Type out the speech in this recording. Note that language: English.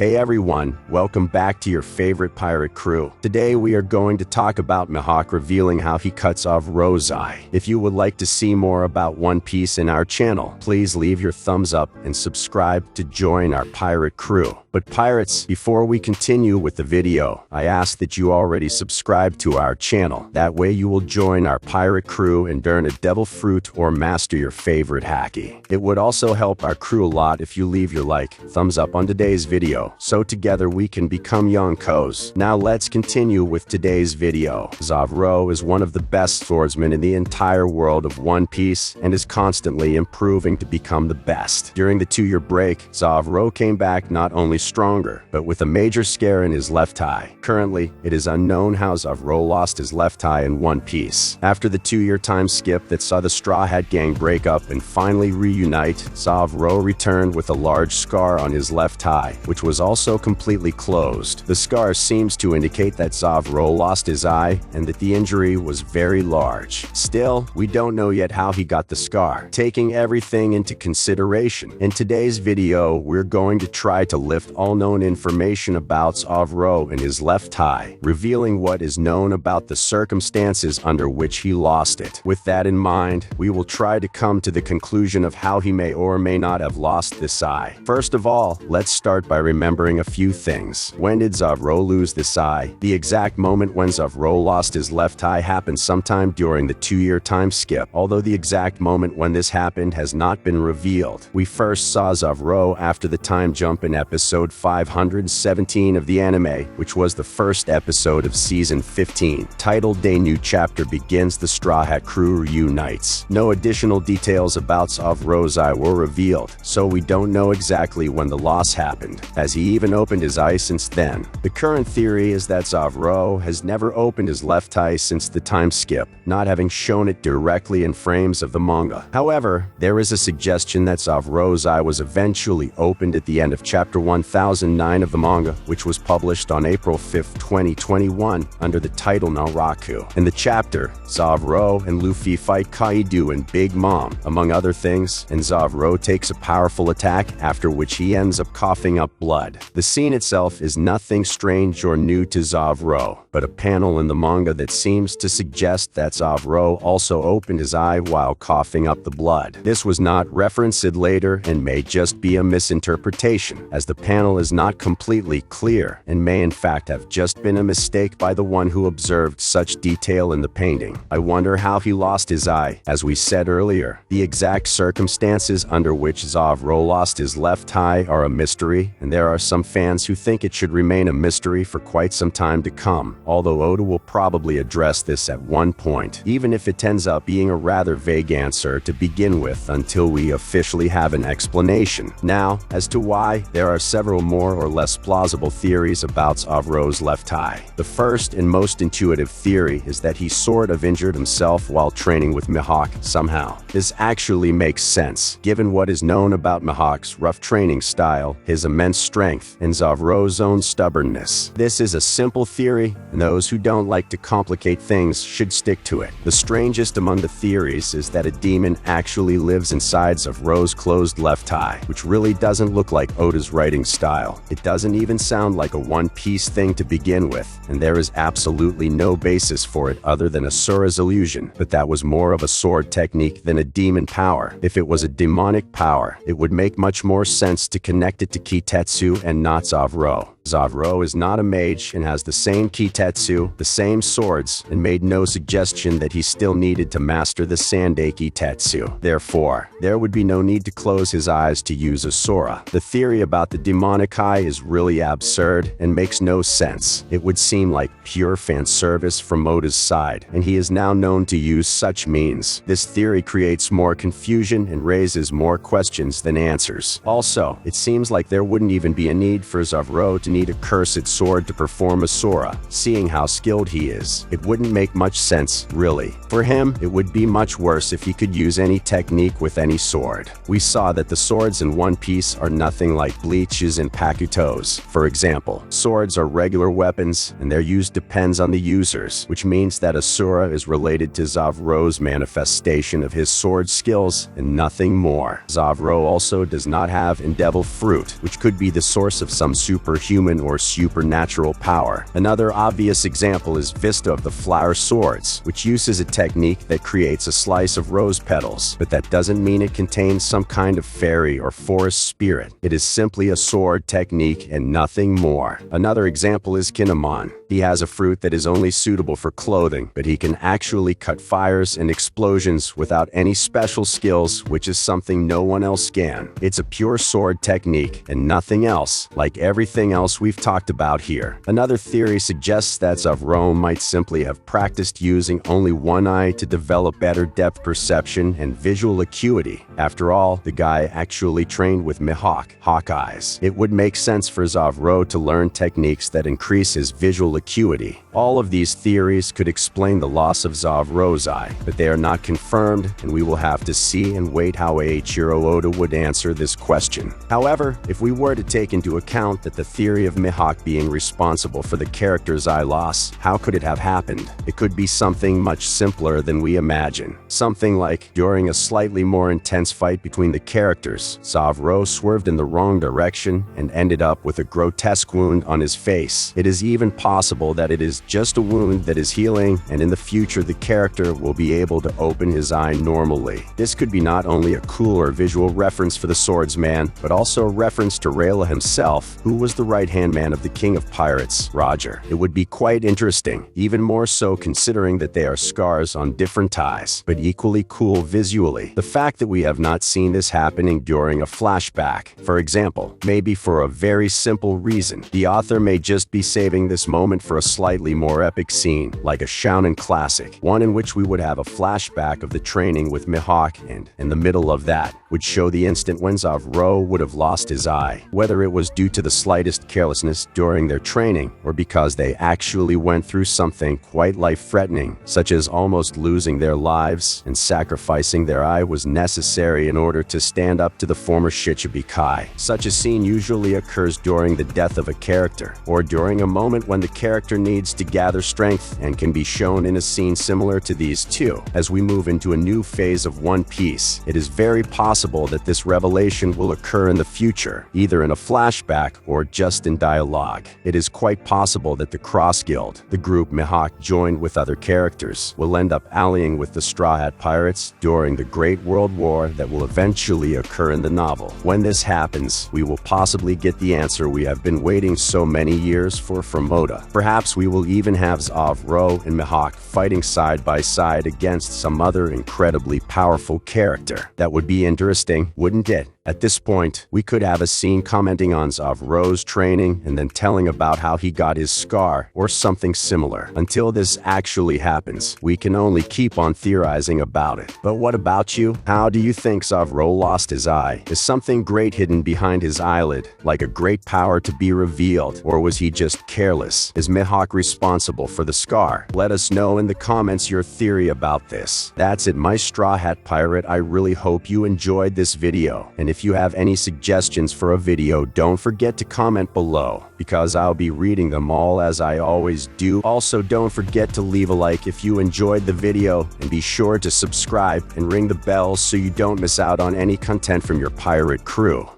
Hey everyone, welcome back to your favorite pirate crew. Today we are going to talk about Mihawk revealing how he cuts off Zoro's eye. If you would like to see more about One Piece in our channel, please leave your thumbs up and subscribe to join our pirate crew. But pirates, before we continue with the video, I ask that you already subscribe to our channel. That way you will join our pirate crew and earn a devil fruit or master your favorite haki. It would also help our crew a lot if you leave your thumbs up on today's video, so together we can become Yonkos. Now let's continue with today's video. Zoro is one of the best swordsmen in the entire world of One Piece and is constantly improving to become the best. During the 2-year break, Zoro came back not only stronger, but with a major scare in his left eye. Currently, it is unknown how Zoro lost his left eye in One Piece. After the 2-year time skip that saw the Straw Hat Gang break up and finally reunite, Zoro returned with a large scar on his left eye, which was also completely closed. The scar seems to indicate that Zoro lost his eye and that the injury was very large. Still, we don't know yet how he got the scar. Taking everything into consideration, in today's video, we're going to try to lift all known information about Zoro and his left eye, revealing what is known about the circumstances under which he lost it. With that in mind, we will try to come to the conclusion of how he may or may not have lost this eye. First of all, let's start by remembering a few things. When did Zoro lose this eye? The exact moment when Zoro lost his left eye happened sometime during the 2-year time skip, although the exact moment when this happened has not been revealed. We first saw Zoro after the time jump in episode 517 of the anime, which was the first episode of season 15. Titled "A New Chapter Begins, the Straw Hat Crew Reunites." No additional details about Zoro's eye were revealed, so we don't know exactly when the loss happened. Has he even opened his eye since then? The current theory is that Zoro has never opened his left eye since the time skip, not having shown it directly in frames of the manga. However, there is a suggestion that Zoro's eye was eventually opened at the end of chapter 1009 of the manga, which was published on April 5, 2021, under the title Naraku. In the chapter, Zoro and Luffy fight Kaido and Big Mom, among other things, and Zoro takes a powerful attack, after which he ends up coughing up blood. The scene itself is nothing strange or new to Zoro, but a panel in the manga that seems to suggest that Zoro also opened his eye while coughing up the blood. This was not referenced later and may just be a misinterpretation, as the panel is not completely clear and may in fact have just been a mistake by the one who observed such detail in the painting. I wonder how he lost his eye. As we said earlier, the exact circumstances under which Zoro lost his left eye are a mystery, and there are some fans who think it should remain a mystery for quite some time to come, although Oda will probably address this at one point, even if it ends up being a rather vague answer to begin with until we officially have an explanation. Now, as to why, there are several more or less plausible theories about Zoro's left eye. The first and most intuitive theory is that he sort of injured himself while training with Mihawk somehow. This actually makes sense, given what is known about Mihawk's rough training style, his immense strength, and Zoro's own stubbornness. This is a simple theory, and those who don't like to complicate things should stick to it. The strangest among the theories is that a demon actually lives inside Zoro's closed left eye, which really doesn't look like Oda's writing style. It doesn't even sound like a One Piece thing to begin with, and there is absolutely no basis for it other than Asura's illusion, but that was more of a sword technique than a demon power. If it was a demonic power, it would make much more sense to connect it to Kitetsu and not Zoro. Zoro is not a mage and has the same Kitetsu, the same swords, and made no suggestion that he still needed to master the Sandaiki Tetsu. Therefore, there would be no need to close his eyes to use Asura. The theory about the demonic eye is really absurd and makes no sense. It would seem like pure fan service from Oda's side, and he is now known to use such means. This theory creates more confusion and raises more questions than answers. Also, it seems like there wouldn't even be a need for Zoro to need a cursed sword to perform Asura, seeing how skilled he is. It wouldn't make much sense, really. For him, it would be much worse if he could use any technique with any sword. We saw that the swords in One Piece are nothing like Bleach's switches in Pakutos. For example, swords are regular weapons, and their use depends on the users, which means that Asura is related to Zoro's manifestation of his sword skills and nothing more. Zoro also does not have Endeavor Fruit, which could be the source of some superhuman or supernatural power. Another obvious example is Vista of the Flower Swords, which uses a technique that creates a slice of rose petals, but that doesn't mean it contains some kind of fairy or forest spirit. It is simply a sword technique and nothing more. Another example is Kinemon. He has a fruit that is only suitable for clothing, but he can actually cut fires and explosions without any special skills, which is something no one else can. It's a pure sword technique and nothing else, like everything else we've talked about here. Another theory suggests that Zoro might simply have practiced using only one eye to develop better depth perception and visual acuity. After all, the guy actually trained with Mihawk, Hawkeyes. It would make sense for Zoro to learn techniques that increase his visual acuity. All of these theories could explain the loss of Zoro's eye, but they are not confirmed, and we will have to see and wait how Eiichiro Oda would answer this question. However, if we were to take into account that the theory of Mihawk being responsible for the character's eye loss, how could it have happened? It could be something much simpler than we imagine. Something like, during a slightly more intense fight between the characters, Zoro swerved in the wrong direction and ended up with a grotesque wound on his face. It is even possible that it is just a wound that is healing, and in the future the character will be able to open his eye normally. This could be not only a cool or visual reference for the swordsman, but also a reference to Rayla himself, who was the right-hand man of the King of Pirates, Roger. It would be quite interesting, even more so considering that they are scars on different eyes, but equally cool visually. The fact that we have not seen this happening during a flashback, for example, maybe for a very simple reason. The author may just be saving this moment for a slightly more epic scene, like a Shonen classic, one in which we would have a flashback of the training with Mihawk, and in the middle of that would show the instant when Zoro would have lost his eye, whether it was due to the slightest carelessness during their training or because they actually went through something quite life-threatening, such as almost losing their lives, and sacrificing their eye was necessary in order to stand up to the former Shichibi Kai. Such a scene usually occurs during the death of a character, or during a moment when the character needs to gather strength, and can be shown in a scene similar to these two. As we move into a new phase of One Piece, it is very possible that this revelation will occur in the future, either in a flashback or just in dialogue. It is quite possible that the Cross Guild, the group Mihawk joined with other characters, will end up allying with the Straw Hat Pirates during the Great World War that will eventually occur in the novel. When this happens, we will possibly get the answer we have been waiting so many years for from Oda. Perhaps we will even have Zoro and Mihawk fighting side by side against some other incredibly powerful character. That would be interesting, wouldn't it? At this point, we could have a scene commenting on Zoro's training and then telling about how he got his scar or something similar. Until this actually happens, we can only keep on theorizing about it. But what about you? How do you think Zoro lost his eye? Is something great hidden behind his eyelid, like a great power to be revealed, or was he just careless? Is Mihawk responsible for the scar? Let us know in the comments your theory about this. That's it, my Straw Hat Pirate. I really hope you enjoyed this video, and if you have any suggestions for a video, don't forget to comment below, because I'll be reading them all as I always do. Also, don't forget to leave a like if you enjoyed the video, and be sure to subscribe and ring the bell so you don't miss out on any content from your pirate crew.